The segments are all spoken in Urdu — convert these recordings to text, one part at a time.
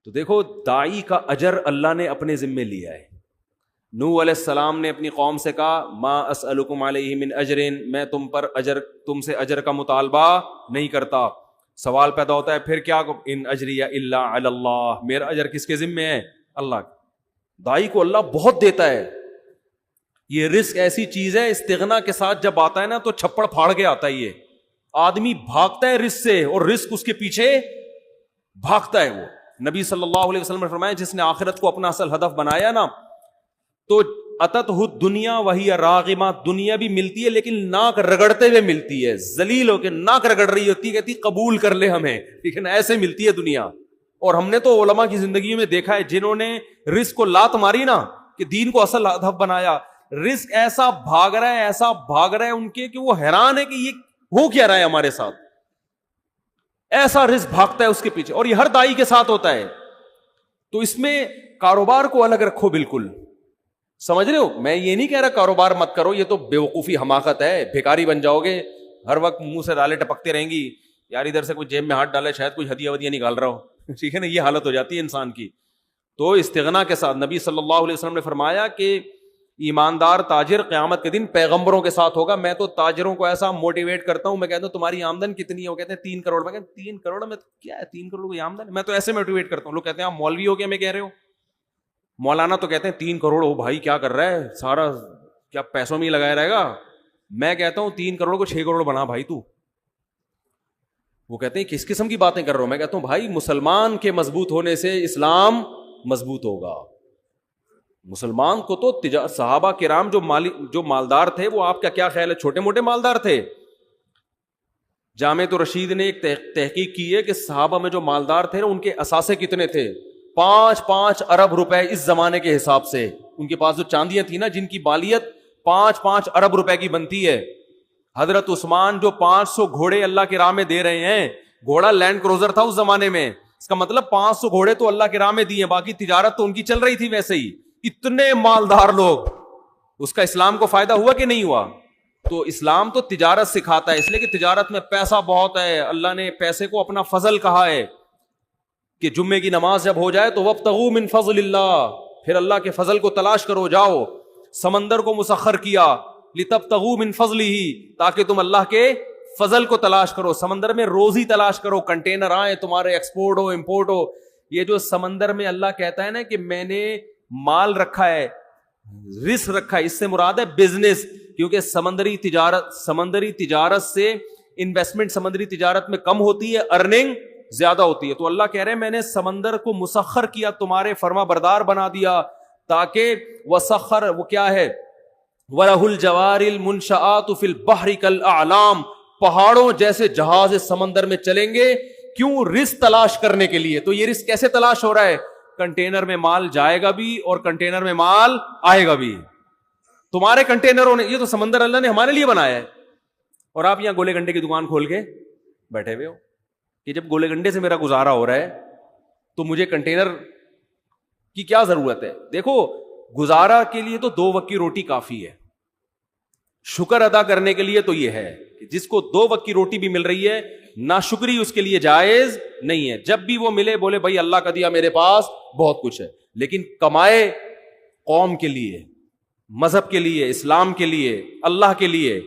تو دیکھو داعی کا اجر اللہ نے اپنے ذمے لیا ہے. نوح علیہ السلام نے اپنی قوم سے کہا ما اسألکم علیہ من اجر، میں تم سے اجر کا مطالبہ نہیں کرتا. سوال پیدا ہوتا ہے پھر کیا، ان اجریہ الا علی اللہ، میرا اجر کس کے ذمے ہے؟ اللہ. داعی کو اللہ بہت دیتا ہے. یہ رزق ایسی چیز ہے استغنا کے ساتھ جب آتا ہے نا تو چھپڑ پھاڑ کے آتا ہے. یہ آدمی بھاگتا ہے رزق سے اور رزق اس کے پیچھے بھاگتا ہے. وہ نبی صلی اللہ علیہ وسلم نے فرمایا جس نے آخرت کو اپنا اصل ہدف بنایا نا تو اتتہ الدنیا وہی راغمہ، دنیا بھی ملتی ہے لیکن ناک رگڑتے ہوئے ملتی ہے، ذلیل ہو کے ناک رگڑ رہی ہوتی ہے، کہتی قبول کر لے ہمیں، لیکن ایسے ملتی ہے دنیا. اور ہم نے تو علماء کی زندگی میں دیکھا ہے جنہوں نے رزق کو لات ماری نا کہ دین کو اصل ہدف بنایا، رزق ایسا بھاگ رہا ہے ان کے کہ وہ حیران ہے کہ یہ ہو کیا رہا ہے ہمارے ساتھ. ایسا رزق بھاگتا ہے اس کے پیچھے، اور یہ ہر دائی کے ساتھ ہوتا ہے. تو اس میں کاروبار کو الگ رکھو. بالکل سمجھ رہے ہو، میں یہ نہیں کہہ رہا کاروبار مت کرو، یہ تو بیوقوفی حماقت ہے. بھیکاری بن جاؤ گے، ہر وقت منہ سے دالیں ٹپکتے رہیں گی، یار ادھر سے کوئی جیب میں ہاتھ ڈالے شاید کوئی ہدیہ ودیہ نکال رہا ہو، ٹھیک ہے نا، یہ حالت ہو جاتی ہے انسان کی. تو استغنا کے ساتھ نبی صلی اللہ علیہ وسلم نے فرمایا کہ ایماندار تاجر قیامت کے دن پیغمبروں کے ساتھ ہوگا. میں تو تاجروں کو ایسا موٹیویٹ کرتا ہوں، میں کہتا ہوں تمہاری آمدن کتنی ہے؟ وہ کہتے ہیں 3 کروڑ. میں کہتا ہوں 3 کروڑ میں کیا ہے، 3 کروڑ کی آمدن؟ میں تو ایسے موٹیویٹ کرتا ہوں. لوگ کہتے ہیں آپ مولوی ہو کیا میں کہہ رہے ہو؟ مولانا تو کہتے ہیں 3 کروڑ ہو بھائی کیا کر رہا ہے، سارا کیا پیسوں میں ہی لگایا رہے گا. میں کہتا ہوں 3 کروڑ کو 6 کروڑ بنا بھائی تو. وہ کہتے ہیں کس قسم کی باتیں کر رہا ہوں؟ میں کہتا ہوں بھائی مسلمان کے مضبوط ہونے سے اسلام مضبوط ہوگا. مسلمان کو تو صحابہ کرام جو مالدار تھے، وہ آپ کا کیا خیال ہے چھوٹے موٹے مالدار تھے؟ جامعۃ رشید نے ایک تحقیق کی ہے کہ صحابہ میں جو مالدار تھے نا ان کے اثاثے کتنے تھے؟ 5 ارب روپے اس زمانے کے حساب سے. ان کے پاس جو چاندیاں تھیں نا جن کی بالیت 5 ارب روپے کی بنتی ہے. حضرت عثمان جو 500 گھوڑے اللہ کی راہ میں دے رہے ہیں، گھوڑا لینڈ کروزر تھا اس زمانے میں، اس کا مطلب 500 گھوڑے تو اللہ کی راہ میں دیے، باقی تجارت تو ان کی چل رہی تھی ویسے ہی. اتنے مالدار لوگ، اس کا اسلام کو فائدہ ہوا کہ نہیں ہوا؟ تو اسلام تو تجارت سکھاتا ہے، اس لیے کہ تجارت میں پیسہ بہت ہے. اللہ نے پیسے کو اپنا فضل کہا ہے کہ جمعے کی نماز جب ہو جائے تو وابتغوا من فضل اللہ، پھر اللہ کے فضل کو تلاش کرو. جاؤ سمندر کو مسخر کیا لتبتغوا من فضلہ، تاکہ تم اللہ کے فضل کو تلاش کرو. سمندر میں روزی تلاش کرو، کنٹینر آئے تمہارے، ایکسپورٹ ہو امپورٹ ہو. یہ جو سمندر میں اللہ کہتا ہے نا کہ میں نے مال رکھا ہے، رزق رکھا ہے، اس سے مراد ہے بزنس. کیونکہ سمندری تجارت سے انویسٹمنٹ سمندری تجارت میں کم ہوتی ہے، ارننگ زیادہ ہوتی ہے. تو اللہ کہہ رہے ہیں میں نے سمندر کو مسخر کیا، تمہارے فرما بردار بنا دیا، تاکہ وسخر وہ کیا ہے، وَلَهُ الْجَوَارِ الْمُنْشَآتُ فِي الْبَحْرِ كَالْأَعْلَامِ، پہاڑوں جیسے جہاز سمندر میں چلیں گے. کیوں؟ رزق تلاش کرنے کے لیے. تو یہ رزق کیسے تلاش ہو رہا ہے؟ کنٹینر میں مال جائے گا بھی اور کنٹینر میں مال آئے گا بھی. تمہارے کنٹینروں نے، یہ تو سمندر اللہ نے ہمارے لیے بنایا ہے. اور آپ یہاں گولے گنڈے کی دکان کھول کے بیٹھے ہوئے ہو کہ جب گولے گنڈے سے میرا گزارا ہو رہا ہے تو مجھے کنٹینر کی کیا ضرورت ہے؟ دیکھو گزارا کے لیے تو 2 وقت کی روٹی کافی ہے. شکر ادا کرنے کے لیے تو یہ ہے کہ جس کو 2 وقت کی روٹی بھی مل رہی ہے، ناشکری اس کے لیے جائز نہیں ہے. جب بھی وہ ملے بولے بھائی اللہ کا دیا میرے پاس بہت کچھ ہے، لیکن کمائے قوم کے لیے، مذہب کے لیے، اسلام کے لیے، اللہ کے لیے،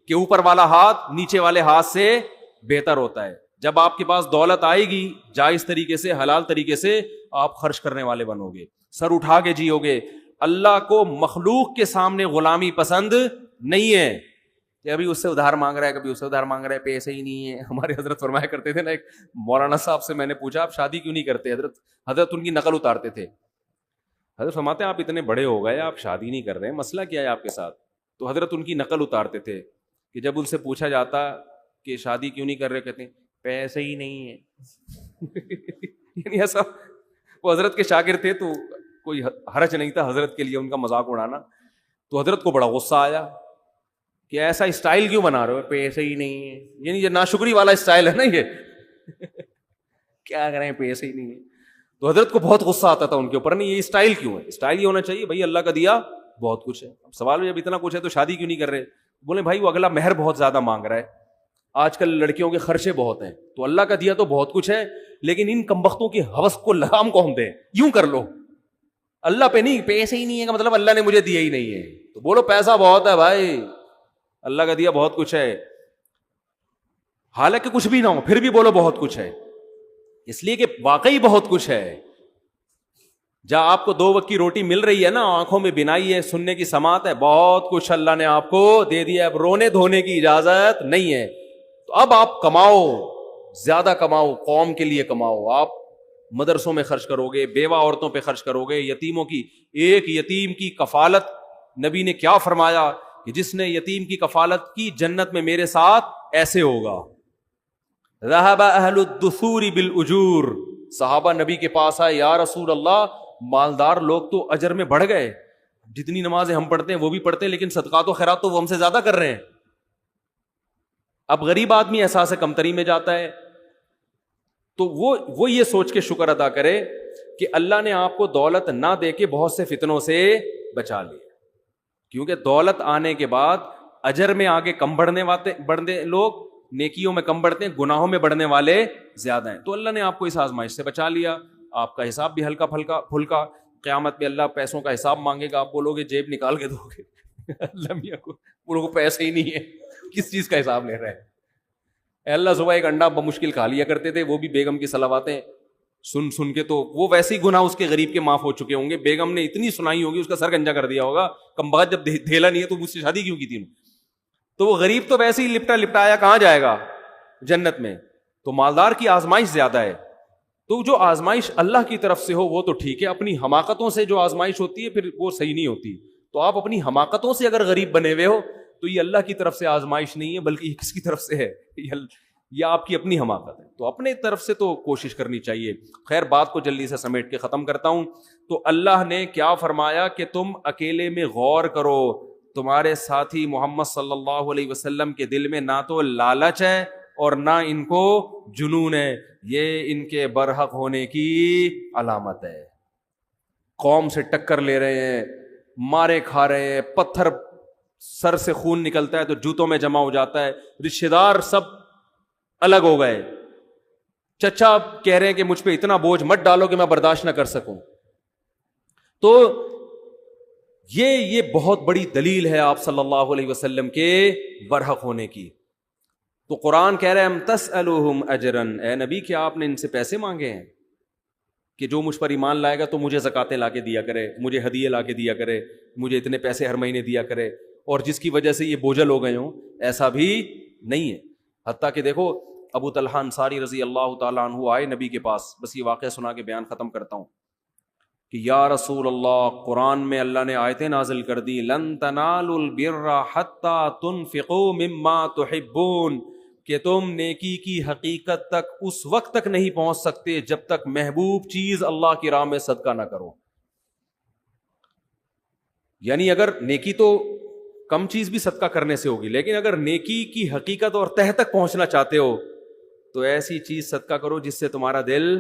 کہ اوپر والا ہاتھ نیچے والے ہاتھ سے بہتر ہوتا ہے. جب آپ کے پاس دولت آئے گی جائز طریقے سے، حلال طریقے سے آپ خرچ کرنے والے بنو گے، سر اٹھا کے جیو گے. اللہ کو مخلوق کے سامنے غلامی پسند نہیں ہے کہ ابھی اس سے ادھار مانگ رہا ہے، کبھی اس سے ادھار مانگ رہا ہے، پیسے ہی نہیں ہے. ہمارے حضرت فرمایا کرتے تھے نا، ایک مولانا صاحب سے میں نے پوچھا آپ شادی کیوں نہیں کرتے؟ حضرت ان کی نقل اتارتے تھے. حضرت فرماتے ہیں آپ اتنے بڑے ہو گئے، آپ شادی نہیں کر رہے، مسئلہ کیا ہے آپ کے ساتھ؟ تو حضرت ان کی نقل اتارتے تھے کہ جب ان سے پوچھا جاتا کہ شادی کیوں نہیں کر رہے، کہتے ہیں پیسے ہی نہیں ہے. یعنی ایسا، وہ حضرت کے شاگرد تھے تو کوئی حرج نہیں تھا حضرت کے لیے ان کا مذاق اڑانا. تو حضرت کو بڑا غصہ آیا کہ ایسا اسٹائل کیوں بنا رہے ہو، پیسے ہی نہیں ہے. یعنی یہ ناشکری والا اسٹائل ہے نا، یہ کیا کریں پیسے ہی نہیں ہے. تو حضرت کو بہت غصہ آتا تھا ان کے اوپر، نہیں یہ اسٹائل کیوں ہے؟ اسٹائل یہ ہونا چاہیے بھائی اللہ کا دیا بہت کچھ ہے. اب سوال جب اتنا کچھ ہے تو شادی کیوں نہیں کر رہے؟ بولے بھائی وہ اگلا مہر بہت زیادہ مانگ رہا ہے. آج کل لڑکیوں کے خرچے بہت ہیں، تو اللہ کا دیا تو بہت کچھ ہے، لیکن ان کمبختوں کی ہوس کو لگام کون دے؟ یوں کر لو، اللہ پہ نہیں، پیسے ہی نہیں ہے کا مطلب اللہ نے مجھے دیا ہی نہیں ہے، تو بولو پیسہ بہت ہے بھائی، اللہ کا دیا بہت کچھ ہے، حالانکہ کچھ بھی نہ ہو پھر بھی بولو بہت کچھ ہے، اس لیے کہ واقعی بہت کچھ ہے۔ جہاں آپ کو 2 وقت کی روٹی مل رہی ہے نا، آنکھوں میں بینائی ہے، سننے کی سماعت ہے، بہت کچھ اللہ نے آپ کو دے دیا، اب رونے دھونے کی اجازت نہیں ہے۔ تو اب آپ کماؤ، زیادہ کماؤ، قوم کے لیے کماؤ، آپ مدرسوں میں خرچ کرو گے، بیوہ عورتوں پہ خرچ کرو گے، یتیموں کی، ایک یتیم کی کفالت، نبی نے کیا فرمایا کہ جس نے یتیم کی کفالت کی جنت میں میرے ساتھ ایسے ہوگا۔ ذهب اہل الدثور بالاجور، صحابہ نبی کے پاس آئے، یا رسول اللہ مالدار لوگ تو اجر میں بڑھ گئے، جتنی نمازیں ہم پڑھتے ہیں وہ بھی پڑھتے ہیں، لیکن صدقات و خیرات تو وہ ہم سے زیادہ کر رہے ہیں۔ اب غریب آدمی احساس کمتری میں جاتا ہے، تو وہ یہ سوچ کے شکر ادا کرے کہ اللہ نے آپ کو دولت نہ دے کے بہت سے فتنوں سے بچا لیا، کیونکہ دولت آنے کے بعد اجر میں آگے کم بڑھنے لوگ، نیکیوں میں کم بڑھتے ہیں، گناہوں میں بڑھنے والے زیادہ ہیں۔ تو اللہ نے آپ کو اس آزمائش سے بچا لیا، آپ کا حساب بھی ہلکا پھلکا، قیامت میں اللہ پیسوں کا حساب مانگے گا، آپ بولو گے جیب نکال کے دو گے، اللہ میاں کو بولو پیسے ہی نہیں ہے، کس چیز کا حساب لے رہے ہیں؟ اے اللہ صبح ایک انڈا بمشکل کھا لیا کرتے تھے، وہ بھی بیگم کی صلواتیں سن کے، تو وہ ویسے ہی گناہ اس کے غریب کے معاف ہو چکے ہوں گے، بیگم نے اتنی سنائی ہوگی، اس کا سر گنجا کر دیا ہوگا، کم بخت جب دھیلا نہیں ہے تو مجھ سے شادی کیوں کی تھی؟ تو وہ غریب تو ویسے ہی لپٹایا کہاں جائے گا؟ جنت میں۔ تو مالدار کی آزمائش زیادہ ہے، تو جو آزمائش اللہ کی طرف سے ہو وہ تو ٹھیک ہے، اپنی حماقتوں سے جو آزمائش ہوتی ہے پھر وہ صحیح نہیں ہوتی۔ تو آپ اپنی حماقتوں سے اگر غریب بنے ہوئے ہو تو یہ اللہ کی طرف سے آزمائش نہیں ہے، بلکہ یہ کس کی طرف سے ہے؟ یہ آپ کی اپنی حماقت ہے۔ تو اپنے طرف سے تو کوشش کرنی چاہیے۔ خیر بات کو جلدی سے سمیٹ کے ختم کرتا ہوں۔ تو اللہ نے کیا فرمایا کہ تم اکیلے میں غور کرو، تمہارے ساتھی محمد صلی اللہ علیہ وسلم کے دل میں نہ تو لالچ ہے اور نہ ان کو جنون ہے، یہ ان کے برحق ہونے کی علامت ہے۔ قوم سے ٹکر لے رہے ہیں، مارے کھا رہے ہیں، پتھر سر سے خون نکلتا ہے تو جوتوں میں جمع ہو جاتا ہے، رشتہ دار سب الگ ہو گئے، چچا کہہ رہے ہیں کہ مجھ پہ اتنا بوجھ مت ڈالو کہ میں برداشت نہ کر سکوں۔ تو یہ بہت بڑی دلیل ہے آپ صلی اللہ علیہ وسلم کے برحق ہونے کی۔ تو قرآن کہہ رہے ہیں ہم تسألوہم اجرن، اے نبی کیا آپ نے ان سے پیسے مانگے ہیں کہ جو مجھ پر ایمان لائے گا تو مجھے زکاتیں لا کے دیا کرے، مجھے ہدیے لا کے دیا کرے، مجھے اتنے پیسے ہر مہینے دیا کرے، اور جس کی وجہ سے یہ بوجھل ہو گئے ہوں؟ ایسا بھی نہیں ہے۔ حتیٰ کہ دیکھو ابو طلحہ انصاری رضی اللہ تعالیٰ عنہ آئے نبی کے پاس، بس یہ واقعہ سنا کے بیان ختم کرتا ہوں، کہ یا رسول اللہ، قرآن میں اللہ نے آیتیں نازل کر دی، لن تنالوا البر حتی تنفقوا مما تحبون، کہ تم نیکی کی حقیقت تک اس وقت تک نہیں پہنچ سکتے جب تک محبوب چیز اللہ کی راہ میں صدقہ نہ کرو۔ یعنی اگر نیکی تو کم چیز بھی صدقہ کرنے سے ہوگی، لیکن اگر نیکی کی حقیقت اور تہ تک پہنچنا چاہتے ہو تو ایسی چیز صدقہ کرو جس سے تمہارا دل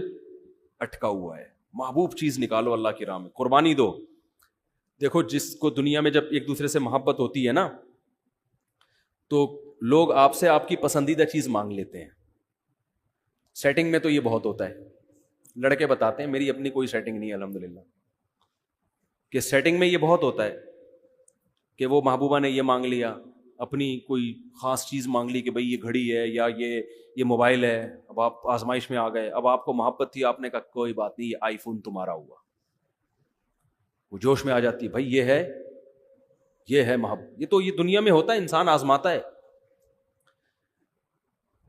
اٹکا ہوا ہے، محبوب چیز نکالو اللہ کی راہ میں، قربانی دو۔ دیکھو جس کو دنیا میں جب ایک دوسرے سے محبت ہوتی ہے نا تو لوگ آپ سے آپ کی پسندیدہ چیز مانگ لیتے ہیں۔ سیٹنگ میں تو یہ بہت ہوتا ہے، لڑکے بتاتے ہیں میری اپنی کوئی سیٹنگ نہیں ہے الحمدللہ، کہ سیٹنگ میں یہ بہت ہوتا ہے کہ وہ محبوبہ نے یہ مانگ لیا، اپنی کوئی خاص چیز مانگ لی کہ بھئی یہ گھڑی ہے یا یہ موبائل ہے، اب آپ آزمائش میں آ گئے، اب آپ کو محبت تھی، آپ نے کہا کوئی بات نہیں، یہ آئی فون تمہارا ہوا، وہ جوش میں آ جاتی ہے، بھائی یہ ہے محبت۔ یہ تو یہ دنیا میں ہوتا ہے، انسان آزماتا ہے۔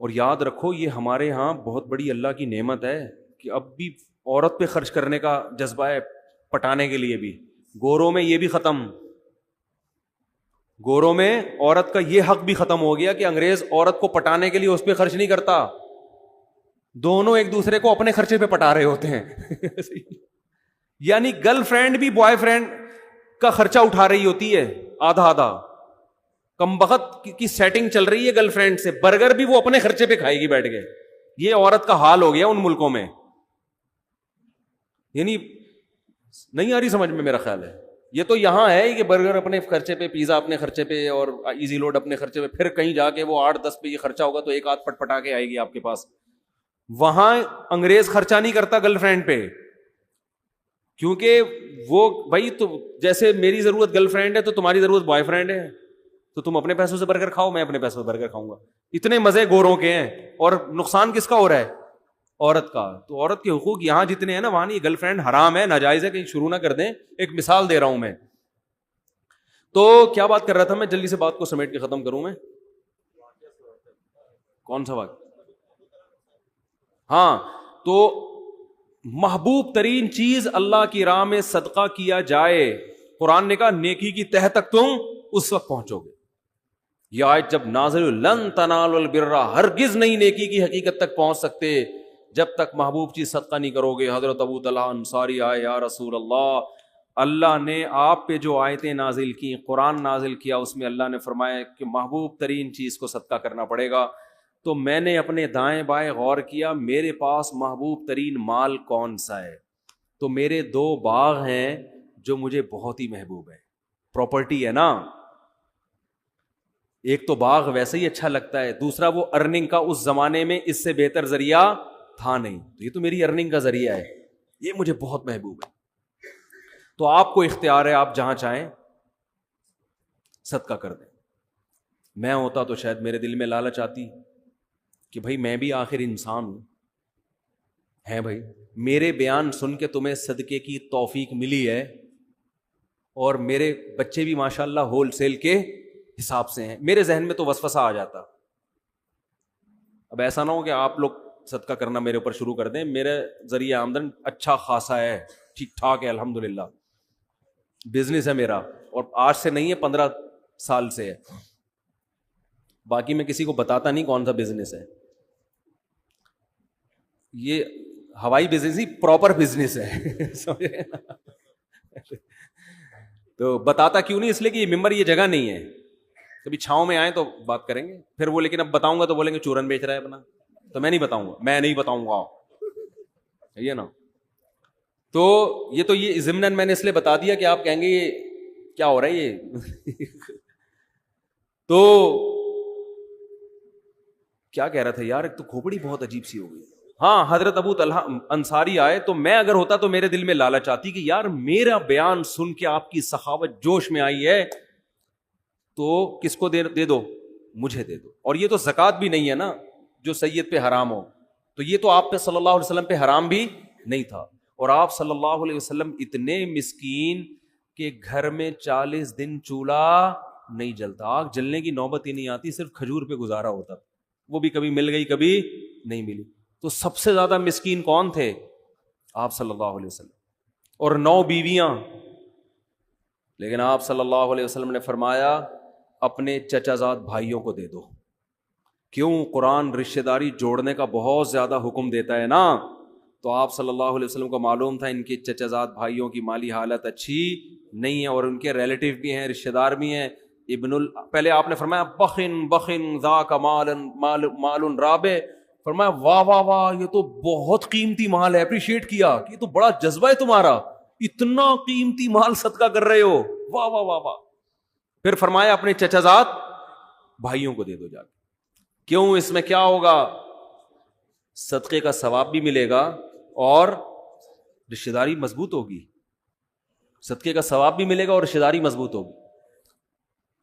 اور یاد رکھو یہ ہمارے ہاں بہت بڑی اللہ کی نعمت ہے کہ اب بھی عورت پہ خرچ کرنے کا جذبہ ہے، پٹانے کے لیے بھی۔ گوروں میں یہ بھی ختم، گوروں میں عورت کا یہ حق بھی ختم ہو گیا کہ انگریز عورت کو پٹانے کے لیے اس پہ خرچ نہیں کرتا، دونوں ایک دوسرے کو اپنے خرچے پہ پٹا رہے ہوتے ہیں یعنی گرل فرینڈ بھی بوائے فرینڈ کا خرچہ اٹھا رہی ہوتی ہے آدھا آدھا، کم بخت کی سیٹنگ چل رہی ہے گرل فرینڈ سے، برگر بھی وہ اپنے خرچے پہ کھائے گی بیٹھ کے۔ یہ عورت کا حال ہو گیا ان ملکوں میں، یعنی نہیں آ رہی سمجھ میں میرا خیال ہے، یہ تو یہاں ہے کہ برگر اپنے خرچے پہ, پیزا اپنے خرچے پہ, اور ایزی لوڈ اپنے خرچے پہ, پھر کہیں جا کے وہ 8-10 پہ یہ خرچہ ہوگا تو ایک آدھ پٹ پٹا کے آئے گی آپ کے پاس. وہاں انگریز خرچہ نہیں کرتا گرل فرینڈ پہ, کیونکہ وہ بھائی تو جیسے میری ضرورت گرل فرینڈ ہے تو تمہاری ضرورت بوائے فرینڈ ہے, تو تم اپنے پیسوں سے برگر کھاؤ, میں اپنے پیسوں سے برگر کھاؤں گا. اتنے مزے گوروں کے ہیں, اور نقصان کس کا ہو رہا ہے؟ عورت کا. تو عورت کے حقوق یہاں جتنے ہیں نا وہاں نہیں. گرل فرینڈ حرام ہے, ناجائز ہے, کہیں شروع نہ کر دیں. ایک مثال دے رہا ہوں میں. تو کیا بات کر رہا تھا میں, جلدی سے بات کو سمیٹ کے ختم کروں میں. کون سا بات؟ ہاں, تو محبوب ترین چیز اللہ کی راہ میں صدقہ کیا جائے. قرآن نے کہا نیکی کی تہ تک تم اس وقت پہنچو گے. یہ آیت جب نازل, لن تنالوا البر, ہرگز نہیں نیکی کی حقیقت تک پہنچ سکتے جب تک محبوب چیز صدقہ نہیں کرو گے. حضرت ابو طلحہ انصاری آئے, یا رسول اللہ, اللہ نے آپ پہ جو آیتیں نازل کی, قرآن نازل کیا, اس میں اللہ نے فرمایا کہ محبوب ترین چیز کو صدقہ کرنا پڑے گا. تو میں نے اپنے دائیں بائیں غور کیا, میرے پاس محبوب ترین مال کون سا ہے؟ تو میرے 2 باغ ہیں جو مجھے بہت ہی محبوب ہے. پراپرٹی ہے نا, ایک تو باغ ویسے ہی اچھا لگتا ہے, دوسرا وہ ارننگ کا اس زمانے میں اس سے بہتر ذریعہ تھا نہیں, تو یہ تو میری ارننگ کا ذریعہ ہے, یہ مجھے بہت محبوب ہے. تو آپ کو اختیار ہے, آپ جہاں چاہیں صدقہ کر دیں. میں ہوتا تو شاید میرے دل میں لالچ آتی کہ بھائی میں بھی آخر انسان ہوں, ہے بھائی, میرے بیان سن کے تمہیں صدقے کی توفیق ملی ہے, اور میرے بچے بھی ماشاءاللہ ہول سیل کے حساب سے ہیں. میرے ذہن میں تو وسوسہ آ جاتا. اب ایسا نہ ہو کہ آپ لوگ صدقہ کرنا میرے اوپر شروع کر دیں. میرے ذریعہ آمدن اچھا خاصا ہے, ٹھیک ٹھاک ہے, الحمدللہ, بزنس ہے میرا, اور آج سے نہیں ہے 15 سال سے ہے. باقی میں کسی کو بتاتا نہیں کون سا بزنس ہے. یہ ہوائی بزنس ہی پراپر بزنس ہے. تو بتاتا کیوں نہیں؟ اس لیے کہ یہ ممبر, یہ جگہ نہیں ہے. کبھی چھاؤں میں آئے تو بات کریں گے. پھر وہ لیکن اب بتاؤں گا تو بولیں گے چورن بیچ رہا ہے اپنا, تو میں نہیں بتاؤں گا, میں نہیں بتاؤں گا, یہ نا. تو یہ ضمناً میں نے اس لیے بتا دیا کہ آپ کہیں گے یہ کیا ہو رہا ہے یہ. تو کیا کہہ رہا تھا یار, ایک تو کھوپڑی بہت عجیب سی ہو گئی. ہاں, حضرت ابو طلحہ انصاری آئے, تو میں اگر ہوتا تو میرے دل میں لالچ آتی کہ یار میرا بیان سن کے آپ کی سخاوت جوش میں آئی ہے, تو کس کو دے دو؟ مجھے دے دو. اور یہ تو زکوٰۃ بھی نہیں ہے نا جو سید پہ حرام ہو, تو یہ تو آپ پہ صلی اللہ علیہ وسلم پہ حرام بھی نہیں تھا. اور آپ صلی اللہ علیہ وسلم اتنے مسکین کہ گھر میں 40 دن چولہا نہیں جلتا, آگ جلنے کی نوبت ہی نہیں آتی, صرف کھجور پہ گزارا ہوتا, وہ بھی کبھی مل گئی کبھی نہیں ملی. تو سب سے زیادہ مسکین کون تھے؟ آپ صلی اللہ علیہ وسلم, اور 9 بیویاں. لیکن آپ صلی اللہ علیہ وسلم نے فرمایا اپنے چچا زاد بھائیوں کو دے دو. کیوں؟ قرآن رشتہ داری جوڑنے کا بہت زیادہ حکم دیتا ہے نا. تو آپ صلی اللہ علیہ وسلم کو معلوم تھا ان کے چچا زاد بھائیوں کی مالی حالت اچھی نہیں ہے, اور ان کے ریلیٹیو بھی ہیں, رشتہ دار بھی ہیں. پہلے آپ نے فرمایا بخن ذاک مال رابع, فرمایا واہ واہ واہ, یہ تو بہت قیمتی مال ہے. اپریشیٹ کیا کہ یہ تو بڑا جذبہ ہے تمہارا, اتنا قیمتی مال صدقہ کر رہے ہو, واہ واہ واہ واہ. پھر فرمایا اپنے چچا زاد بھائیوں کو دے دو جا کے. کیوں؟ اس میں کیا ہوگا؟ صدقے کا ثواب بھی ملے گا اور رشتہ داری مضبوط ہوگی. صدقے کا ثواب بھی ملے گا اور رشتہ داری مضبوط ہوگی.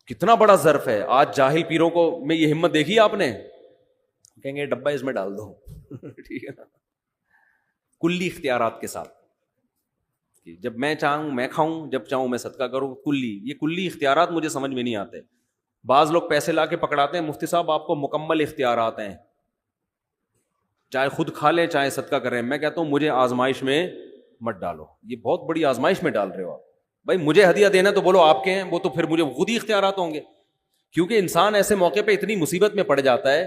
کتنا بڑا ظرف ہے. آج جاہل پیروں کو میں یہ ہمت دیکھی آپ نے, کہیں گے ڈبہ اس میں ڈال دو. ٹھیک ہے نا, کلی اختیارات کے ساتھ, جب میں چاہوں میں کھاؤں, جب چاہوں میں صدقہ کروں. یہ کلی اختیارات مجھے سمجھ میں نہیں آتے. بعض لوگ پیسے لا کے پکڑاتے ہیں, مفتی صاحب آپ کو مکمل اختیارات ہیں, چاہے خود کھا لیں چاہے صدقہ کریں. میں کہتا ہوں مجھے آزمائش میں مت ڈالو, یہ بہت بڑی آزمائش میں ڈال رہے ہو آپ. بھائی مجھے ہدیہ دینا تو بولو آپ کے ہیں, وہ تو پھر مجھے خود ہی اختیارات ہوں گے. کیونکہ انسان ایسے موقع پہ اتنی مصیبت میں پڑ جاتا ہے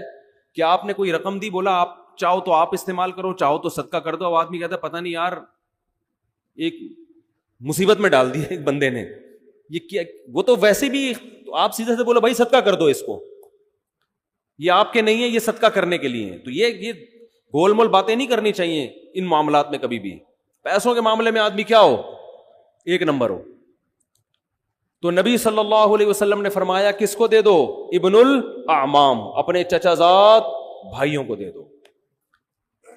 کہ آپ نے کوئی رقم دی, بولا آپ چاہو تو آپ استعمال کرو, چاہو تو صدقہ کر دو. اب آدمی کہتا ہے پتہ نہیں یار ایک مصیبت میں ڈال دی ایک بندے نے, یہ کیا. وہ تو ویسے بھی آپ سیدھے سے بولو بھائی صدقہ کر دو اس کو, یہ آپ کے نہیں ہے, یہ صدقہ کرنے کے لیے. تو یہ گول مول باتیں نہیں کرنی چاہیے ان معاملات میں کبھی بھی. پیسوں کے معاملے میں آدمی کیا ہو, ایک نمبر ہو, تو نبی صلی اللہ علیہ وسلم نے فرمایا کس کو دے دو؟ ابن الاعمام، اپنے چچا زاد بھائیوں کو دے دو۔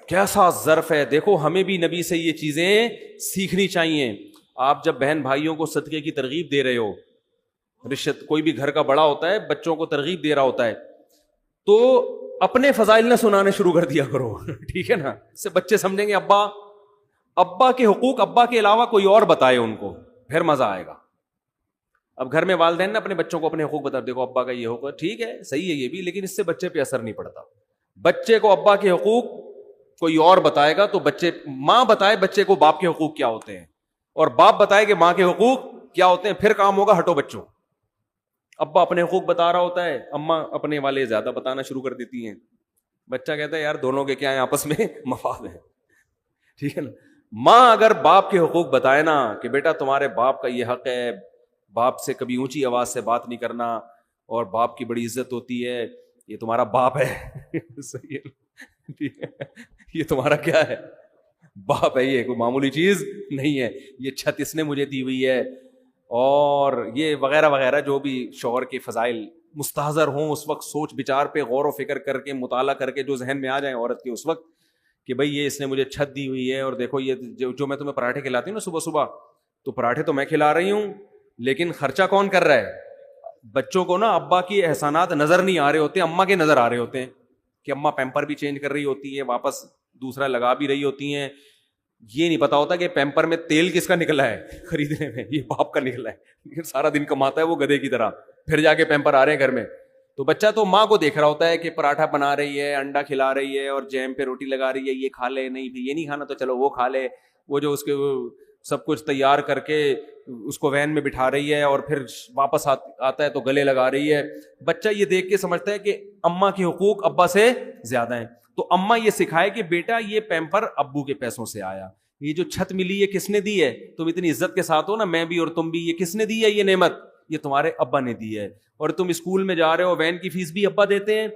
کیسا ظرف ہے، دیکھو ہمیں بھی نبی سے یہ چیزیں سیکھنی چاہیے۔ آپ جب بہن بھائیوں کو صدقے کی ترغیب دے رہے ہو، رشت کوئی بھی گھر کا بڑا ہوتا ہے بچوں کو ترغیب دے رہا ہوتا ہے، تو اپنے فضائل نہ سنانے شروع کر دیا کرو ٹھیک ہے نا، اس سے بچے سمجھیں گے ابا کے حقوق ابا کے علاوہ کوئی اور بتائے ان کو، پھر مزہ آئے گا۔ اب گھر میں والدین نے اپنے بچوں کو اپنے حقوق بتا، دیکھو ابا کا یہ حقوق، ٹھیک ہے صحیح ہے یہ بھی، لیکن اس سے بچے پہ اثر نہیں پڑتا۔ بچے کو ابا کے حقوق کوئی اور بتائے گا تو بچے، ماں بتائے بچے کو باپ کے حقوق کیا ہوتے ہیں، اور باپ بتائے کہ ماں کے حقوق کیا ہوتے ہیں، پھر کام ہوگا ہٹو بچوں۔ ابا اپنے حقوق بتا رہا ہوتا ہے، اماں اپنے والے زیادہ بتانا شروع کر دیتی ہیں، بچہ کہتا ہے یار دونوں کے کیا ہے آپس میں مفاد ہے، ٹھیک ہے نا۔ ماں اگر باپ کے حقوق بتائے نا کہ بیٹا تمہارے باپ کا یہ حق ہے، باپ سے کبھی اونچی آواز سے بات نہیں کرنا، اور باپ کی بڑی عزت ہوتی ہے، یہ تمہارا باپ ہے صحیح ہے، ٹھیک ہے، یہ تمہارا کیا ہے، باپ ہے، یہ کوئی معمولی چیز نہیں ہے، یہ چھت اس نے مجھے دی ہوئی ہے، اور یہ وغیرہ وغیرہ جو بھی شوہر کے فضائل مستحضر ہوں اس وقت، سوچ بچار پہ غور و فکر کر کے مطالعہ کر کے جو ذہن میں آ جائیں عورت کے اس وقت کہ بھئی یہ اس نے مجھے چھت دی ہوئی ہے، اور دیکھو یہ جو میں تمہیں پراٹھے کھلاتی ہوں نا صبح صبح، تو پراٹھے تو میں کھلا رہی ہوں، لیکن خرچہ کون کر رہا ہے؟ بچوں کو نا ابا کی احسانات نظر نہیں آ رہے ہوتے، اماں کے نظر آ رہے ہوتے ہیں کہ اماں پیمپر بھی چینج کر رہی ہوتی ہے، واپس دوسرا لگا بھی رہی ہوتی ہیں، یہ نہیں پتا ہوتا کہ پیمپر میں تیل کس کا نکلا ہے خریدنے میں، یہ باپ کا نکلا ہے، سارا دن کماتا ہے وہ گدھے کی طرح، پھر جا کے پیمپر آ رہے ہیں گھر میں۔ تو بچہ تو ماں کو دیکھ رہا ہوتا ہے کہ پراٹھا بنا رہی ہے، انڈا کھلا رہی ہے، اور جیم پہ روٹی لگا رہی ہے، یہ کھا لے، نہیں بھی یہ نہیں کھانا تو چلو وہ کھا لے، وہ جو اس کے سب کچھ تیار کر کے اس کو وین میں بٹھا رہی ہے، اور پھر واپس آتا ہے تو گلے لگا رہی ہے۔ بچہ یہ دیکھ کے سمجھتا ہے کہ اماں کے حقوق ابا سے زیادہ ہیں، تو اماں یہ سکھائے کہ بیٹا یہ پیمپر ابو کے پیسوں سے آیا، یہ جو چھت ملی ہے کس نے دی ہے، تم اتنی عزت کے ساتھ ہو نا، میں بھی اور تم بھی، یہ کس نے دی ہے یہ نعمت، یہ تمہارے ابا نے دی ہے، اور تم اسکول میں جا رہے ہو، وین کی فیس بھی ابا دیتے ہیں،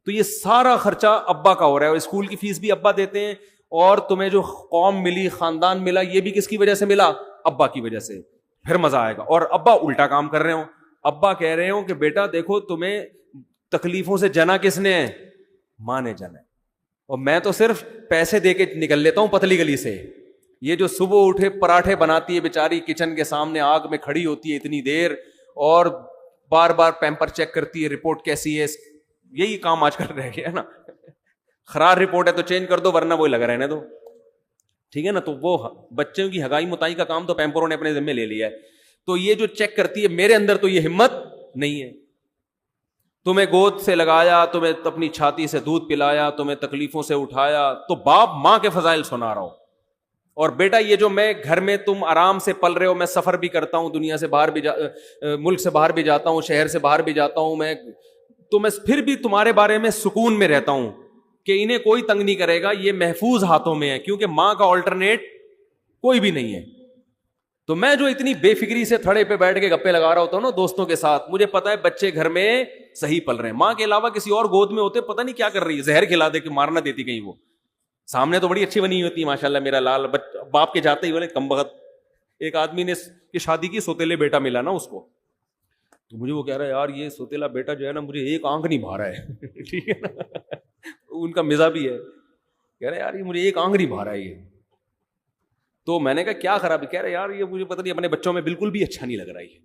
تو یہ سارا خرچہ ابا کا ہو رہا ہے، اور اسکول کی فیس بھی ابا دیتے ہیں، اور تمہیں جو قوم ملی، خاندان ملا، یہ بھی کس کی وجہ سے ملا؟ ابا کی وجہ سے، پھر مزہ آئے گا۔ اور ابا الٹا کام کر رہے ہوں، ابا کہہ رہے ہوں کہ بیٹا دیکھو تمہیں تکلیفوں سے جنا کس نے ہے؟ ماں نے جنا ہے، اور میں تو صرف پیسے دے کے نکل لیتا ہوں پتلی گلی سے۔ یہ جو صبح اٹھے پراٹھے بناتی ہے بیچاری، کچن کے سامنے آگ میں کھڑی ہوتی ہے اتنی دیر، اور بار بار پیمپر چیک کرتی ہے رپورٹ کیسی ہے، یہی کام آج کل رہ گیا ہے نا، خراب رپورٹ ہے تو چینج کر دو ورنہ وہی لگا رہنے دو، ٹھیک ہے نا۔ تو وہ بچوں کی ہگائی متائی کا کام تو پیمپروں نے اپنے ذمہ لے لیا ہے، تو یہ جو چیک کرتی ہے، میرے اندر تو یہ ہمت نہیں ہے، تمہیں گود سے لگایا، تمہیں اپنی چھاتی سے دودھ پلایا، تمہیں تکلیفوں سے اٹھایا، تو باپ ماں کے فضائل سنا رہا ہو، اور بیٹا یہ جو میں گھر میں تم آرام سے پل رہے ہو، میں سفر بھی کرتا ہوں، دنیا سے باہر بھی ملک سے باہر بھی جاتا ہوں، شہر سے باہر بھی جاتا ہوں میں، تو میں پھر بھی تمہارے بارے میں سکون میں رہتا ہوں کہ انہیں کوئی تنگ نہیں کرے گا، یہ محفوظ ہاتھوں میں ہے، کیونکہ ماں کا آلٹرنیٹ کوئی بھی نہیں ہے۔ تو میں جو اتنی بے فکری سے تھڑے پہ بیٹھ کے گپے لگا رہا ہوتا ہوں نا دوستوں کے ساتھ، مجھے پتا ہے بچے گھر میں صحیح پل رہے ہیں، ماں کے علاوہ کسی اور گود میں ہوتے پتہ نہیں کیا کر رہی ہے، زہر کھلا دے کہ مارنا دیتی کہیں، وہ سامنے تو بڑی اچھی بنی ہوتی ہے ماشاءاللہ، میرا لال باپ کے جاتے ہی بولے کم بخت، ایک آدمی نے کی شادی کی، سوتیلے بیٹا ملا نا اس کو، تو مجھے وہ کہہ رہا ہے یار یہ سوتیلا بیٹا جو ہے نا مجھے ایک آنکھ نہیں بھا رہا ہے ٹھیک ہے نا، ان کا مزاج بھی ہے، کہہ رہا ہے یار یہ مجھے ایک آنکھ نہیں بھا رہا ہے یہ، تو میں نے کہا کیا خرابی؟ کہہ رہے یار یہ مجھے پتہ نہیں اپنے بچوں میں بالکل بھی اچھا نہیں لگ رہا ہے۔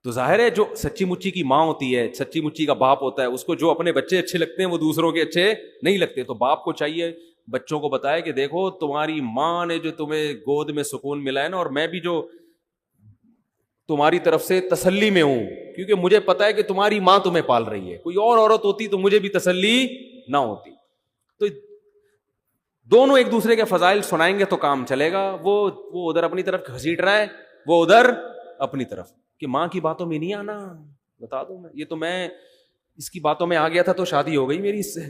تو ظاہر ہے جو سچی مچی کی ماں ہوتی ہے، سچی مچی کا باپ ہوتا ہے، اس کو جو اپنے بچے اچھے لگتے ہیں وہ دوسروں کے اچھے نہیں لگتے، تو باپ کو چاہیے بچوں کو بتائے کہ دیکھو تمہاری ماں نے جو تمہیں گود میں سکون ملا ہے نا، اور میں بھی جو تمہاری طرف سے تسلی میں ہوں، کیونکہ مجھے پتا ہے کہ تمہاری ماں تمہیں پال رہی ہے، کوئی اور عورت ہوتی تو مجھے بھی تسلی نہ ہوتی۔ تو دونوں ایک دوسرے کے فضائل سنائیں گے تو کام چلے گا، وہ ادھر اپنی طرف گھسیٹ رہا ہے، وہ ادھر اپنی طرف، کہ ماں کی باتوں میں نہیں آنا، بتا دوں میں یہ تو میں اس کی باتوں میں آ گیا تھا تو شادی ہو گئی میری اس سے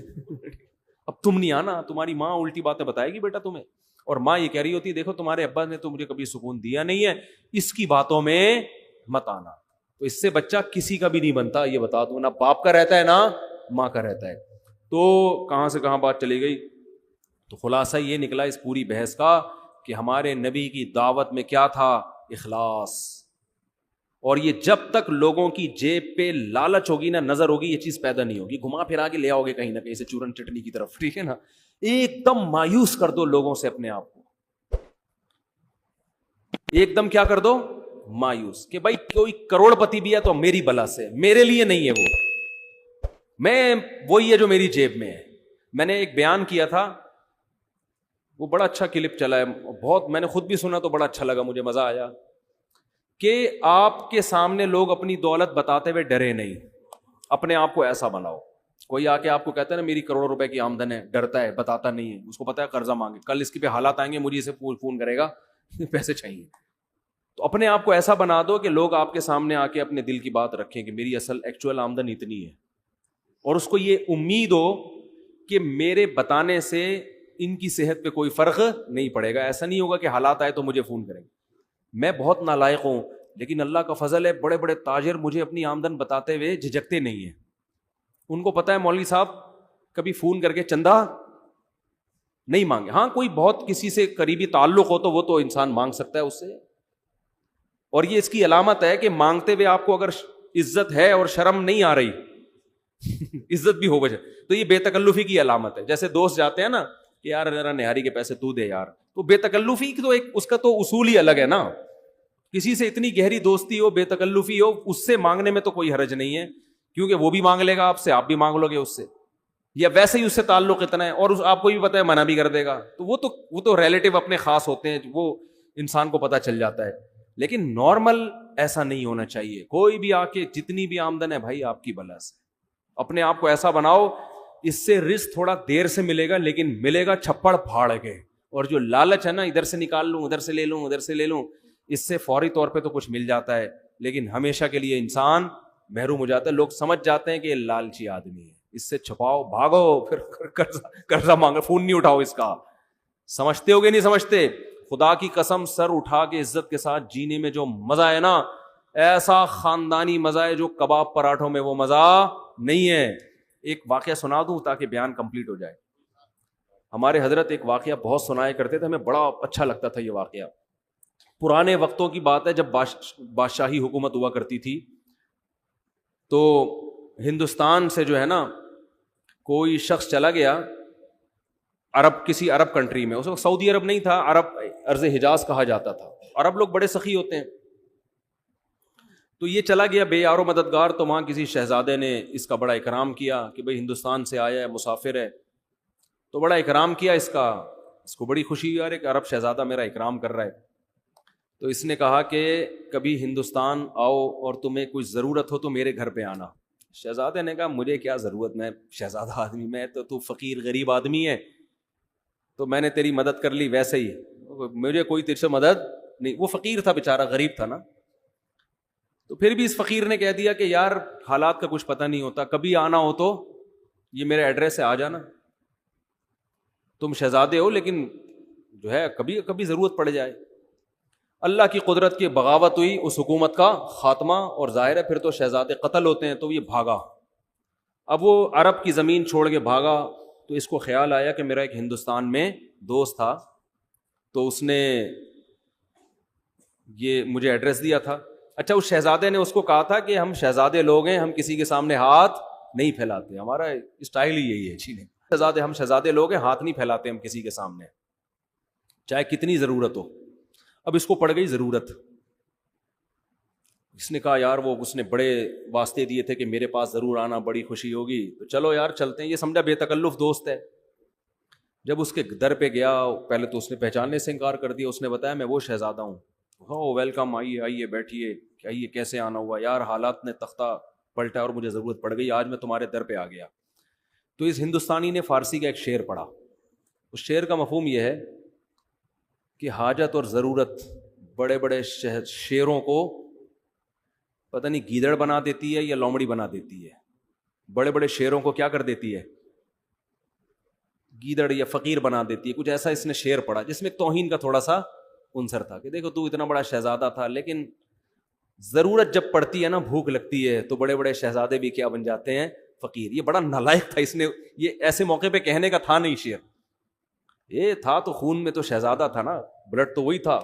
اب تم نہیں آنا، تمہاری ماں الٹی باتیں بتائے گی بیٹا تمہیں، اور ماں یہ کہہ رہی ہوتی ہے دیکھو تمہارے ابا نے تو مجھے کبھی سکون دیا نہیں ہے، اس کی باتوں میں مت آنا۔ تو اس سے بچہ کسی کا بھی نہیں بنتا، یہ بتا دوں، نہ باپ کا رہتا ہے نہ ماں کا رہتا ہے۔ تو کہاں سے کہاں بات چلی گئی؟ تو خلاصہ یہ نکلا اس پوری بحث کا کہ ہمارے نبی کی دعوت میں کیا تھا؟ اخلاص، اور یہ جب تک لوگوں کی جیب پہ لالچ ہوگی نا، نظر ہوگی، یہ چیز پیدا نہیں ہوگی. گھما پھرا کے لے آؤ گے کہیں نہ کہیں سے چورن چٹنی کی طرف، ٹھیک ہے نا. ایک دم مایوس کر دو لوگوں سے اپنے آپ کو، ایک دم کیا کر دو، مایوس، کہ بھائی کوئی کروڑ پتی بھی ہے تو میری بلا سے، میرے لیے نہیں ہے وہ، میں وہی ہے جو میری جیب میں ہے. میں نے ایک بیان کیا تھا، وہ بڑا اچھا کلپ چلا ہے، بہت میں نے خود بھی سنا تو بڑا اچھا لگا، مجھے مزہ آیا، کہ آپ کے سامنے لوگ اپنی دولت بتاتے ہوئے ڈرے نہیں، اپنے آپ کو ایسا بناؤ. کوئی آ کے آپ کو کہتا ہے نا میری کروڑوں روپے کی آمدن ہے، ڈرتا ہے، بتاتا نہیں ہے، اس کو پتا ہے قرضہ مانگے، کل اس کے پہ حالات آئیں گے، مجھے اسے فون کرے گا پیسے چاہیے. تو اپنے آپ کو ایسا بنا دو کہ لوگ آپ کے سامنے آ کے اپنے دل کی بات رکھیں کہ میری اصل ایکچوئل آمدن اتنی ہے، اور اس کو یہ امید ہو کہ میرے بتانے سے ان کی صحت پہ کوئی فرق نہیں پڑے گا. ایسا نہیں ہوگا کہ حالات آئے تو مجھے فون کریں گے. میں بہت نالائق ہوں، لیکن اللہ کا فضل ہے، بڑے بڑے تاجر مجھے اپنی آمدن بتاتے ہوئے جھجکتے نہیں ہیں. ان کو پتا ہے مولوی صاحب کبھی فون کر کے چندہ نہیں مانگے. ہاں کوئی بہت کسی سے قریبی تعلق ہو تو وہ تو انسان مانگ سکتا ہے اس سے، اور یہ اس کی علامت ہے کہ مانگتے ہوئے آپ کو اگر عزت ہے اور شرم نہیں آ رہی عزت بھی ہو بجے تو یہ بے تکلفی کی علامت ہے. جیسے دوست جاتے ہیں نا کہ یار ذرا نہاری کے پیسے تو دے یار، تو بے تکلفی کی تو ایک اس کا تو اصول ہی الگ ہے نا. کسی سے اتنی گہری دوستی ہو، بے تکلفی ہو، اس سے مانگنے میں تو کوئی حرج نہیں ہے، کیونکہ وہ بھی مانگ لے گا آپ سے، آپ بھی مانگ لو گے اس سے، یا ویسے ہی اس سے تعلق اتنا ہے اور آپ کو بھی پتا ہے منع بھی کر دے گا. تو وہ تو ریلیٹو اپنے خاص ہوتے ہیں، وہ انسان کو پتا چل جاتا ہے. لیکن نارمل ایسا نہیں ہونا چاہیے. کوئی بھی آ کے جتنی بھی آمدن ہے بھائی آپ کی بلا سے، اپنے آپ کو ایسا بناؤ، اس سے رزق تھوڑا دیر سے ملے گا لیکن ملے گا چھپڑ پھاڑ کے. اور جو لالچ ہے نا، ادھر سے نکال لوں، ادھر سے لے لوں، ادھر سے لے لوں، اس سے فوری طور پہ تو کچھ مل جاتا ہے لیکن ہمیشہ کے لیے انسان محروم ہو جاتا ہے. لوگ سمجھ جاتے ہیں کہ یہ لالچی آدمی ہے، اس سے چھپاؤ، بھاگو، پھر قرضہ مانگو، فون نہیں اٹھاؤ اس کا. سمجھتے ہو گے نہیں سمجھتے؟ خدا کی قسم سر اٹھا کے عزت کے ساتھ جینے میں جو مزہ ہے نا، ایسا خاندانی مزہ ہے جو کباب پراٹھوں میں وہ مزہ نہیں ہے. ایک واقعہ سنا دوں تاکہ بیان کمپلیٹ ہو جائے. ہمارے حضرت ایک واقعہ بہت سنایا کرتے تھے، ہمیں بڑا اچھا لگتا تھا یہ واقعہ. پرانے وقتوں کی بات ہے جب بادشاہی حکومت ہوا کرتی تھی، تو ہندوستان سے جو ہے نا کوئی شخص چلا گیا کسی عرب کنٹری میں. اس وقت سعودی عرب نہیں تھا، عرب ارض حجاز کہا جاتا تھا. عرب لوگ بڑے سخی ہوتے ہیں. تو یہ چلا گیا بے یار و مددگار، تو وہاں کسی شہزادے نے اس کا بڑا اکرام کیا کہ بھئی ہندوستان سے آیا ہے، مسافر ہے، تو بڑا اکرام کیا اس کا. اس کو بڑی خوشی یار ایک عرب شہزادہ میرا اکرام کر رہا ہے. تو اس نے کہا کہ کبھی ہندوستان آؤ اور تمہیں کوئی ضرورت ہو تو میرے گھر پہ آنا. شہزادے نے کہا مجھے کیا ضرورت، میں شہزادہ آدمی، میں تو فقیر غریب آدمی ہے، تو میں نے تیری مدد کر لی ویسے ہی، مجھے کوئی تیرے سے مدد نہیں. وہ فقیر تھا بیچارہ، غریب تھا نا. تو پھر بھی اس فقیر نے کہہ دیا کہ یار حالات کا کچھ پتہ نہیں ہوتا، کبھی آنا ہو تو یہ میرا ایڈریس ہے، آ جانا. تم شہزادے ہو لیکن جو ہے کبھی کبھی ضرورت پڑ جائے. اللہ کی قدرت کی بغاوت ہوئی، اس حکومت کا خاتمہ، اور ظاہر ہے پھر تو شہزادے قتل ہوتے ہیں. تو یہ بھاگا. اب وہ عرب کی زمین چھوڑ کے بھاگا، تو اس کو خیال آیا کہ میرا ایک ہندوستان میں دوست تھا، تو اس نے یہ مجھے ایڈریس دیا تھا. اچھا، اس شہزادے نے اس کو کہا تھا کہ ہم شہزادے لوگ ہیں، ہم کسی کے سامنے ہاتھ نہیں پھیلاتے، ہمارا اسٹائل ہی یہی ہے. شہزادے، ہم شہزادے لوگ ہیں، ہاتھ نہیں پھیلاتے ہم کسی کے سامنے، چاہے کتنی ضرورت ہو. اب اس کو پڑ گئی ضرورت. اس نے کہا یار وہ اس نے بڑے واسطے دیے تھے کہ میرے پاس ضرور آنا، بڑی خوشی ہوگی، تو چلو یار چلتے ہیں. یہ سمجھا بے تکلف دوست ہے. جب اس کے در پہ گیا، پہلے تو اس نے پہچاننے سے انکار کر دیا. اس نے بتایا میں وہ شہزادہ ہوں. ہو ویلکم، آئیے آئیے بیٹھیے. آئیے، کیسے آنا ہوا؟ یار حالات نے تختہ پلٹا اور مجھے ضرورت پڑ گئی، آج میں تمہارے در پہ آ گیا. تو اس ہندوستانی نے فارسی کا ایک شعر پڑھا. اس شعر کا مفہوم یہ ہے کہ حاجت اور ضرورت بڑے بڑے شیروں کو پتہ نہیں گیدڑ بنا دیتی ہے یا لومڑی بنا دیتی ہے. بڑے بڑے شیروں کو کیا کر دیتی ہے؟ گیدڑ یا فقیر بنا دیتی ہے. کچھ ایسا اس نے شعر پڑھا جس میں توہین کا تھوڑا سا عنصر تھا کہ دیکھو تو اتنا بڑا شہزادہ تھا، لیکن ضرورت جب پڑتی ہے نا، بھوک لگتی ہے، تو بڑے بڑے شہزادے بھی کیا بن جاتے ہیں؟ فقیر. یہ بڑا نالائق تھا. اس نے یہ ایسے موقع پہ کہنے کا تھا نہیں شعر. یہ تھا تو خون میں تو شہزادہ تھا نا، بلڈ تو وہی تھا.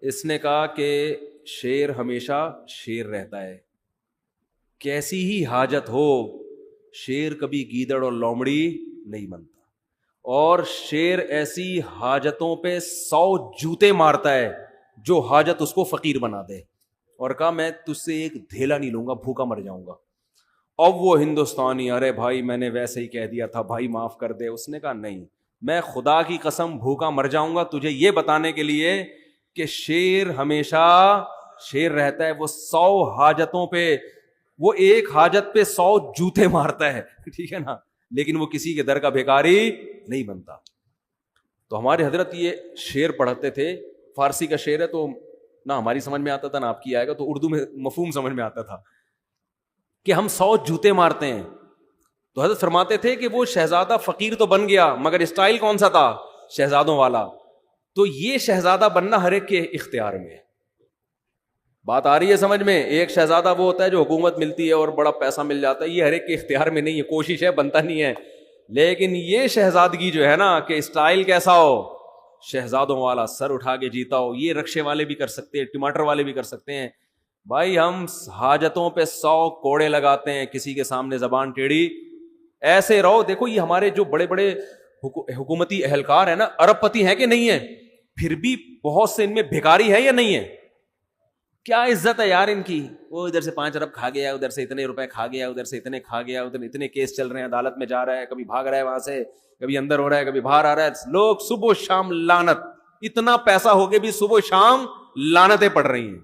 اس نے کہا کہ شیر ہمیشہ شیر رہتا ہے، کیسی ہی حاجت ہو، شیر کبھی گیدڑ اور لومڑی نہیں بنتا، اور شیر ایسی حاجتوں پہ 100 جوتے مارتا ہے جو حاجت اس کو فقیر بنا دے، اور کہا میں تجھ سے ایک دھیلا نہیں لوں گا، بھوکا مر جاؤں گا۔ اب وہ ہندوستانی، ارے بھائی میں نے ویسے ہی کہہ دیا تھا بھائی معاف کر دے، اس نے کہا نہیں، میں خدا کی قسم بھوکا مر جاؤں گا تجھے یہ بتانے کے لیے کہ شیر ہمیشہ شیر رہتا ہے، وہ 100 حاجتوں پہ، وہ ایک حاجت پہ 100 جوتے مارتا ہے، ٹھیک ہے نا، لیکن وہ کسی کے در کا بھیکاری نہیں بنتا۔ تو ہمارے حضرت یہ شعر پڑھتے تھے، فارسی کا شعر ہے تو نہ ہماری سمجھ میں آتا تھا نہ آپ کی آئے گا، تو اردو میں مفہوم سمجھ میں آتا تھا کہ ہم 100 جوتے مارتے ہیں۔ تو حضرت فرماتے تھے کہ وہ شہزادہ فقیر تو بن گیا مگر اسٹائل کون سا تھا؟ شہزادوں والا۔ تو یہ شہزادہ بننا ہر ایک کے اختیار میں ہے۔ بات آ رہی ہے سمجھ میں؟ ایک شہزادہ وہ ہوتا ہے جو حکومت ملتی ہے اور بڑا پیسہ مل جاتا ہے، یہ ہر ایک کے اختیار میں نہیں ہے، کوشش ہے بنتا نہیں ہے، لیکن یہ شہزادگی جو ہے نا کہ اسٹائل کیسا ہو، شہزادوں والا، سر اٹھا کے جیتا ہو، یہ رکشے والے بھی کر سکتے ہیں، ٹماٹر والے بھی کر سکتے ہیں۔ بھائی ہم حاجتوں پہ 100 کوڑے لگاتے ہیں، کسی کے سامنے زبان ٹیڑھی، ایسے رہو۔ دیکھو یہ ہمارے جو بڑے بڑے حکومتی اہلکار ہیں نا، ارب پتی ہیں کہ نہیں ہیں، پھر بھی بہت سے ان میں بھکاری ہے یا نہیں ہے؟ کیا عزت ہے یار ان کی، وہ ادھر سے 5 ارب کھا گیا، ادھر سے اتنے روپے کھا گیا، ادھر سے اتنے کھا گیا، ادھر اتنے کیس چل رہے ہیں، عدالت میں جا رہا ہے، کبھی بھاگ رہا ہے وہاں سے، کبھی اندر ہو رہا ہے، کبھی باہر آ رہا ہے، لوگ صبح و شام لعنت، اتنا پیسہ ہو کے بھی صبح و شام لعنتیں پڑ رہی ہیں۔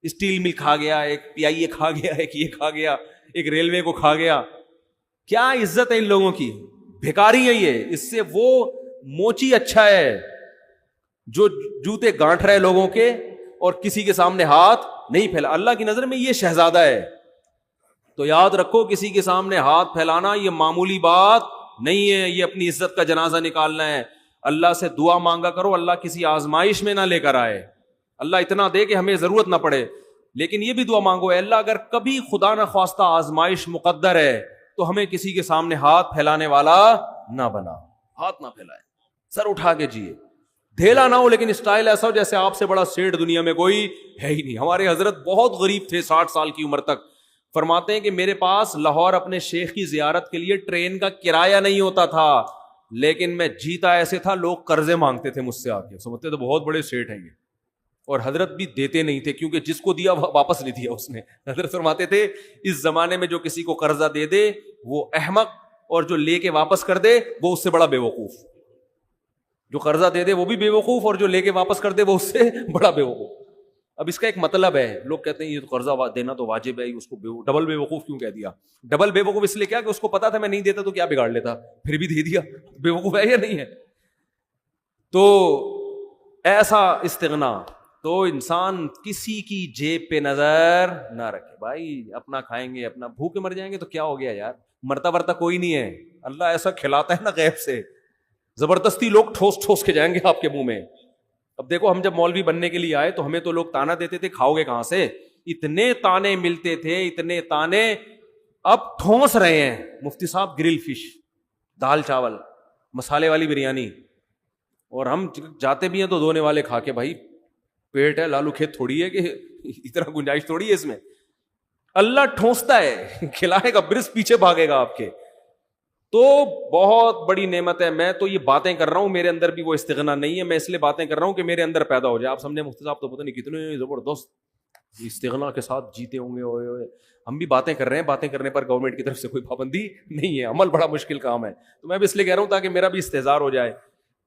اسٹیل مل کھا گیا، ایک PIA کھا گیا، ایک یہ کھا گیا، ایک ریلوے کو کھا گیا۔ کیا عزت ہے ان لوگوں کی، بھکاری ہے یہ۔ اس سے وہ موچی اچھا ہے جو جوتے گانٹھ رہے لوگوں کے اور کسی کے سامنے ہاتھ نہیں پھیلا۔ اللہ کی نظر میں یہ شہزادہ ہے۔ تو یاد رکھو کسی کے سامنے ہاتھ پھیلانا یہ معمولی بات نہیں ہے، یہ اپنی عزت کا جنازہ نکالنا ہے۔ اللہ سے دعا مانگا کرو اللہ کسی آزمائش میں نہ لے کر آئے، اللہ اتنا دے کہ ہمیں ضرورت نہ پڑے، لیکن یہ بھی دعا مانگو اے اللہ اگر کبھی خدا نہ خواستہ آزمائش مقدر ہے تو ہمیں کسی کے سامنے ہاتھ پھیلانے والا نہ بنا، ہاتھ نہ پھیلائے، سر اٹھا کے جیے، دھیلا نہ ہو، لیکن اسٹائل ایسا ہو جیسے آپ سے بڑا سیٹ دنیا میں کوئی ہے ہی نہیں۔ ہمارے حضرت بہت غریب تھے، 60 سال کی عمر تک، فرماتے ہیں کہ میرے پاس لاہور اپنے شیخ کی زیارت کے لیے ٹرین کا کرایہ نہیں ہوتا تھا، لیکن میں جیتا ایسے تھا لوگ قرضے مانگتے تھے مجھ سے آ کے، سمجھتے تو بہت بڑے سیٹ ہیں یہ، اور حضرت بھی دیتے نہیں تھے کیونکہ جس کو دیا واپس نہیں دیا اس نے۔ حضرت فرماتے تھے اس زمانے میں جو کسی کو قرضہ دے دے وہ احمق، اور جو لے کے واپس کر دے وہ اس سے بڑا بے وقوف۔ جو قرضہ دے دے وہ بھی بے وقوف، اور جو لے کے واپس کر دے وہ اس سے بڑا بے وقوف۔ اب اس کا ایک مطلب ہے، لوگ کہتے ہیں یہ تو قرضہ دینا تو واجب ہے، اس کو ڈبل بے وقوف کیوں کہہ دیا؟ ڈبل بے وقوف اس لیے کیا کہ اس کو پتا تھا میں نہیں دیتا تو کیا بگاڑ لیتا، پھر بھی دے دیا، بے وقوف ہے یا نہیں ہے؟ تو ایسا استغنا، تو انسان کسی کی جیب پہ نظر نہ رکھے۔ بھائی اپنا کھائیں گے، اپنا بھوکے مر جائیں گے تو کیا ہو گیا یار، مرتا ورتا کوئی نہیں ہے، اللہ ایسا کھلاتا ہے نا غیب سے، زبردستی لوگ ٹھوس ٹھوس کے جائیں گے آپ کے منہ میں۔ اب دیکھو ہم جب مولوی بننے کے لیے آئے تو ہمیں تو لوگ تانا دیتے تھے کھاؤ گے کہاں سے، اتنے تانے ملتے تھے، اتنے تانے، اب ٹھونس رہے ہیں مفتی صاحب گرل فش، دال چاول، مسالے والی بریانی، اور ہم جاتے بھی ہیں تو دھونے والے کھا کے، بھائی پیٹ ہے، لالو کھیت تھوڑی ہے کہ اتنا گنجائش تھوڑی ہے اس میں۔ اللہ ٹھونستا ہے، کھلائے گا، برس پیچھے بھاگے گا آپ کے۔ تو بہت بڑی نعمت ہے۔ میں تو یہ باتیں کر رہا ہوں، میرے اندر بھی وہ استغنا نہیں ہے، میں اس لیے باتیں کر رہا ہوں کہ میرے اندر پیدا ہو جائے۔ آپ سمجھے مفتی صاحب تو پتہ نہیں کتنے زبردست استغنا کے ساتھ جیتے ہوں گے، ہوئے ہوئے ہم بھی باتیں کر رہے ہیں، باتیں کرنے پر گورنمنٹ کی طرف سے کوئی پابندی نہیں ہے، عمل بڑا مشکل کام ہے۔ تو میں بھی اس لیے کہہ رہا ہوں تاکہ میرا بھی استحضار ہو جائے۔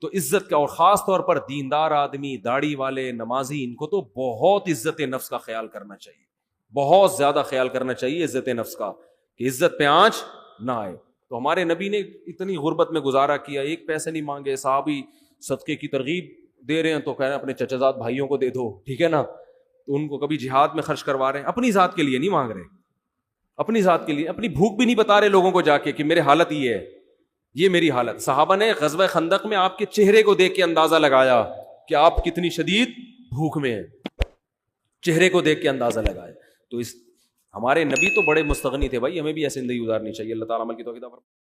تو عزت کا، اور خاص طور پر دیندار آدمی، داڑھی والے، نمازی، ان کو تو بہت عزت نفس کا خیال کرنا چاہیے، بہت زیادہ خیال کرنا چاہیے عزت نفس کا، کہ عزت پہ آنچ نہ آئے۔ تو ہمارے نبی نے اتنی غربت میں گزارا کیا، ایک پیسے نہیں مانگے، صحابی صدقے کی ترغیب دے رہے ہیں تو کہہ رہے ہیں اپنے چچا زاد بھائیوں کو دے دو، ٹھیک ہے نا، تو ان کو کبھی جہاد میں خرچ کروا رہے ہیں، اپنی ذات کے لیے نہیں مانگ رہے، اپنی ذات کے لیے، اپنی بھوک بھی نہیں بتا رہے لوگوں کو جا کے کہ میرے حالت یہ ہے، یہ میری حالت۔ صحابہ نے غزوہ خندق میں آپ کے چہرے کو دیکھ کے اندازہ لگایا کہ آپ کتنی شدید بھوک میں ہیں، چہرے کو دیکھ کے اندازہ لگایا۔ تو اس ہمارے نبی تو بڑے مستغنی تھے بھائی، ہمیں بھی ایسی زندگی گزارنی چاہیے۔ اللہ تعالیٰ عمل کی توفیق عطا فرمائے۔